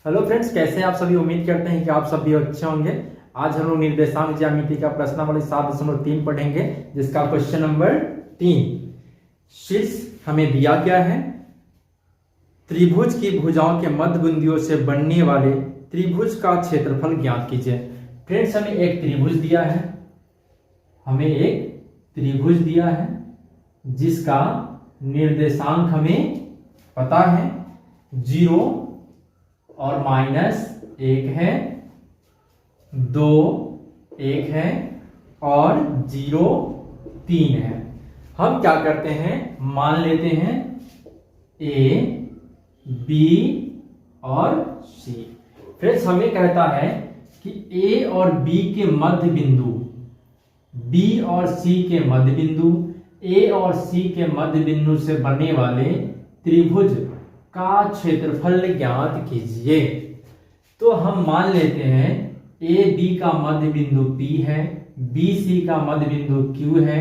Hello friends, कैसे हैं आप सभी। उम्मीद करते हैं कि आप सभी अच्छे होंगे। आज हम लोग निर्देशांक ज्यामिति का प्रश्नावली 7.3 पढ़ेंगे, जिसका क्वेश्चन नंबर 3 शीर्ष हमें दिया गया है। त्रिभुज की भुजाओं के मध्य बिंदुओं से बनने वाले त्रिभुज का क्षेत्रफल ज्ञात कीजिए। फ्रेंड्स, हमें एक त्रिभुज दिया है, जिसका निर्देशांक हमें पता है। 0 और -1 है, 2 1 है और 0 3 है। हम क्या करते हैं, मान लेते हैं A, B और C। फ्रेंड्स, हमें कहता है कि A और B के मध्य बिंदु, B और C के मध्य बिंदु, A और C के मध्य बिंदु से बनने वाले त्रिभुज का क्षेत्रफल ज्ञात कीजिए। तो हम मान लेते हैं ए बी का मध्य बिंदु P है, बी सी का मध्य बिंदु Q है,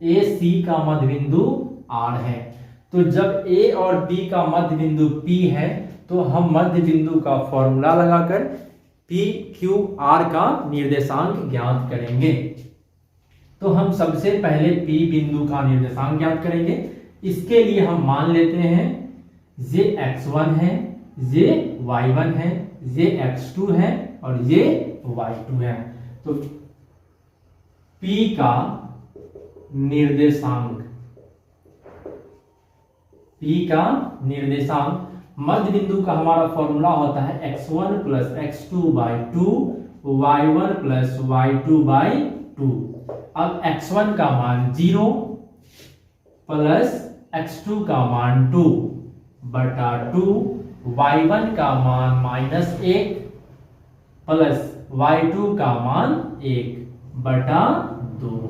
ए सी का मध्य बिंदु R है। तो जब A और B का मध्य बिंदु P है तो हम मध्य बिंदु का फॉर्मूला लगाकर P Q R का निर्देशांक ज्ञात करेंगे। तो हम सबसे पहले P बिंदु का निर्देशांक ज्ञात करेंगे। इसके लिए हम मान लेते हैं ये x1 है, ये y1 है, ये x2 है और ये y2 है। तो P का निर्देशांक मध्य बिंदु का हमारा फॉर्मूला होता है x1 + x2/2 y1 + y2/2। अब x1 का मान 0 प्लस x2 का मान 2/2, y1 का मान -1 प्लस y2 का मान 1/2।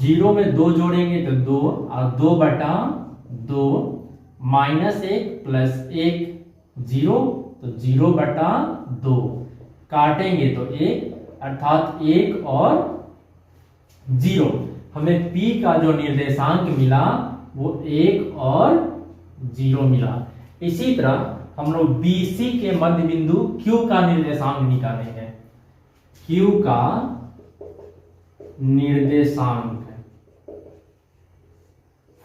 0 में 2 जोड़ेंगे तो 2 और 2/2, -1 प्लस 1 0, तो 0/2। काटेंगे तो 1, अर्थात 1 और 0। हमें P का जो निर्देशांक मिला वो 1 और 0 मिला। इसी तरह हम लोग BC के मध्य बिंदु Q का निर्देशांक निकालेंगे। Q का निर्देशांक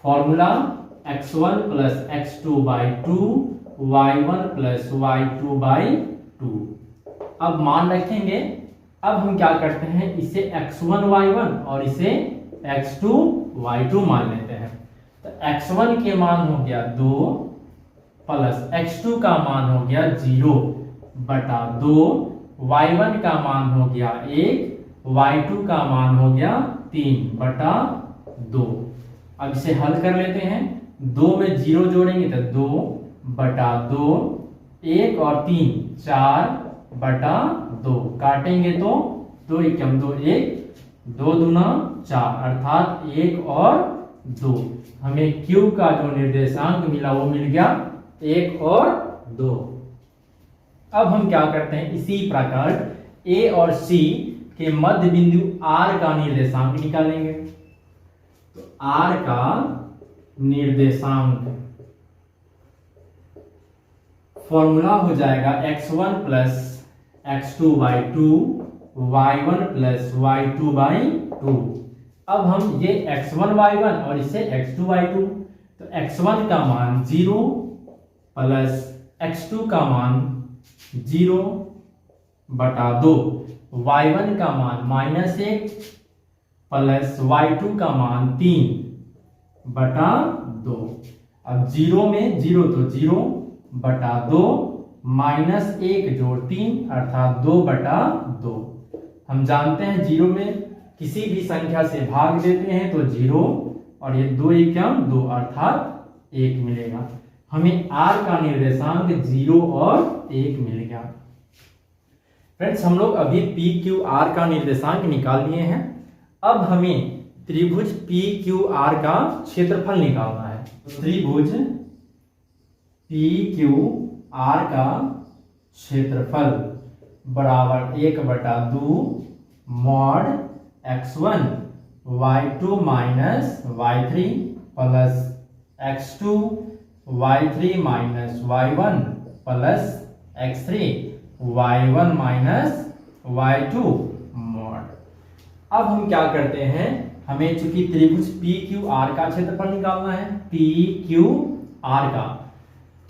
formula x1 + x2/2 y1 + y2/2। अब मान रखेंगे। अब हम क्या करते हैं, इसे x1 y1 और इसे x2 y2 मान लेते हैं। तो x1 के मान हो गया 2 प्लस x2 का मान हो गया 0/2, y1 का मान हो गया 1, y2 का मान हो गया 3/2। अब इसे हल कर लेते हैं। 2 में 0 जोड़ेंगे तो 2/2, 1 और 3 4/2। काटेंगे तो 2 × 2 1, 2 दूना 4, अर्थात 1 और 2। हमें Q का जो निर्देशांक मिला वो मिल गया 1 और 2। अब हम क्या करते हैं, इसी प्रकार A और C के मध्य बिंदु R का निर्देशांक निकालेंगे। तो R का निर्देशांक फॉर्मूला हो जाएगा x1 + x2/2 y1 + y2/2। अब हम ये x1 y1 और इसे x2 y2, तो x1 का मान 0 प्लस x2 का मान 0/2, y1 का मान -1 प्लस y2 का मान 3/2। अब 0 में 0 तो 0/2, -1 जोड़ 3, अर्थात 2/2। हम जानते हैं 0 में किसी भी संख्या से भाग देते हैं तो 0 और ये 2 × 2 अर्थात 1 मिलेगा। हमें R का निर्देशांक 0 और 1 मिल गया। फ्रेंड्स, हम लोग अभी PQR का निर्देशांक निकाल लिए हैं। अब हमें त्रिभुज PQR का क्षेत्रफल निकालना है। त्रिभुज PQR का क्षेत्रफल बराबर 1/2 mod x1 y2 - y3 plus x2 y3 - y1 plus x3 y1 minus y2 mod. अब हम क्या करते हैं, हमें चूंकि त्रिभुज PQR का क्षेत्रफल निकालना है, PQR का,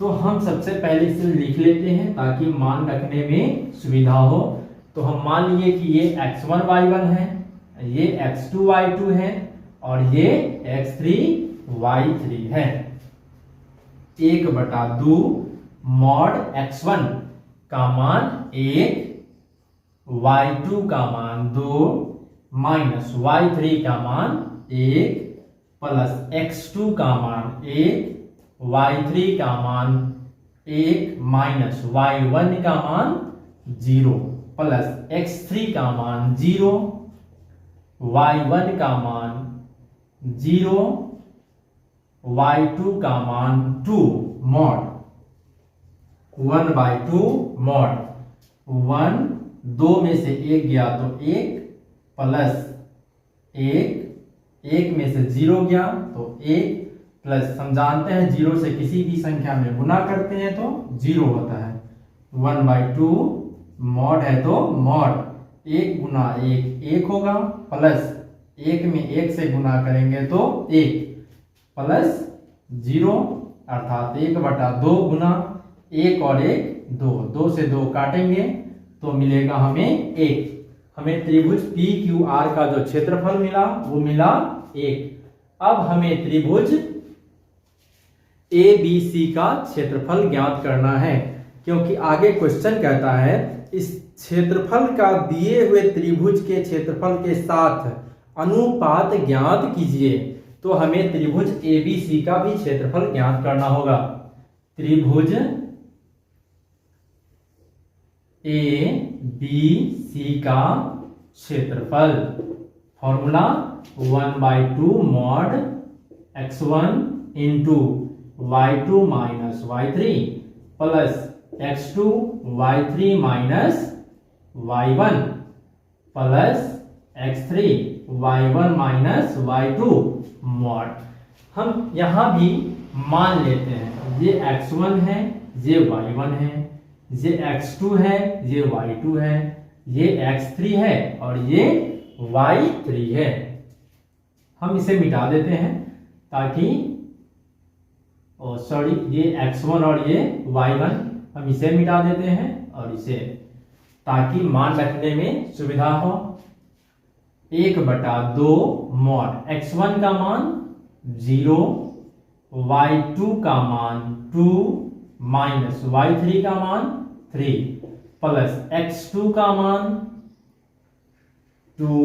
तो हम सबसे पहले इसे लिख लेते हैं ताकि मान रखने में सुविधा हो। तो हम मान लिए कि ये x1 y1 है, ये x2 y2 है और ये x3 y3 है। 1/2 मॉड x1 का मान 1, y2 का मान 2 माइनस y3 का मान 1 प्लस x2 का मान 1, y3 का मान 1 माइनस y1 का मान 0 प्लस x3 का मान 0, y1 का मान 0, y2 का मान 2 मॉड 1/2 मॉड 1, 2 में से 1 गया तो 1 प्लस 1 में से 0 गया तो 1 प्लस, हम जानते हैं 0 से किसी भी संख्या में गुना करते हैं तो 0 होता है। 1/2 मॉड है तो मॉड 1 गुना 1 1 होगा, प्लस 1 में 1 से गुना करेंगे तो 1 प्लस 0 अर्थात 1/2 गुना 1 और 1 2, 2 से 2 काटेंगे तो मिलेगा हमें 1। हमें त्रिभुज PQR का जो क्षेत्रफल मिला वो मिला 1। अब हमें त्रिभुज ABC का क्षेत्रफल ज्ञात करना है, क्योंकि आगे क्वेश्चन कहता है इस क्षेत्रफल का दिए हुए त्रिभुज के क्षेत्रफल के साथ अनुपात ज्ञात कीजिए। तो हमें त्रिभुज ABC का भी क्षेत्रफल ज्ञात करना होगा। त्रिभुज ABC का क्षेत्रफल formula 1/2 mod x1 into y2 minus y3 plus x2 y3 minus y1 plus x3 y1 minus y2 mod. हम यहां भी मान लेते हैं ये x1 है, ये y1 है, ये x2 है, ये y2 है, ये x3 है और ये y3 है। हम इसे मिटा देते हैं ताकि ये x1 और ये y1 हम इसे मिटा देते हैं और इसे, ताकि मान रखने में सुविधा हो। 1/2 मॉड x1 का मान 0, y2 का मान 2 माइनस y3 का मान 3 प्लस x2 का मान 2,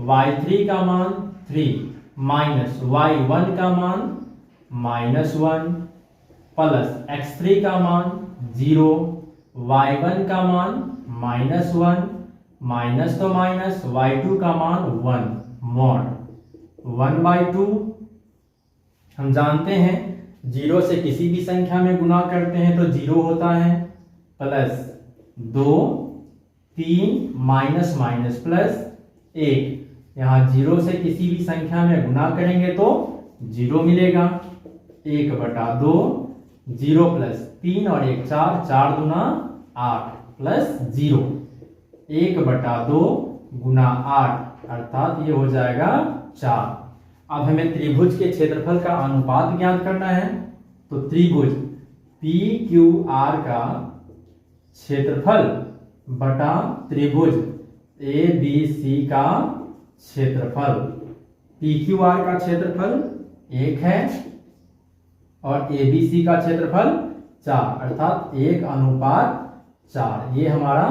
y3 का मान 3 माइनस y1 का मान -1 प्लस x3 का मान 0, y1 का मान -1 माइनस तो माइनस y2 का मान 1 मॉड 1/2। हम जानते हैं 0 से किसी भी संख्या में गुना करते हैं तो 0 होता है, प्लस 2 3 माइनस माइनस प्लस 1, यहाँ 0 से किसी भी संख्या में गुना करेंगे तो 0 मिलेगा। 1/2 0 प्लस 3 और 1 4, 4 दूना 8 प्लस 0, 1/2 गुना 8 अर्थात ये हो जाएगा 4। अब हमें त्रिभुज के क्षेत्रफल का अनुपात ज्ञात करना है, तो त्रिभुज PQR का क्षेत्रफल बटा त्रिभुज ABC का क्षेत्रफल। PQR का क्षेत्रफल 1 है और ABC का क्षेत्रफल 4 अर्थात 1/4। ये हमारा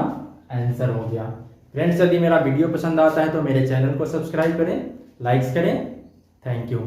आंसर हो गया। फ्रेंड्स, यदि मेरा वीडियो पसंद आता है तो मेरे चैनल को सब्सक्राइब करें, लाइक्स करें। Thank you.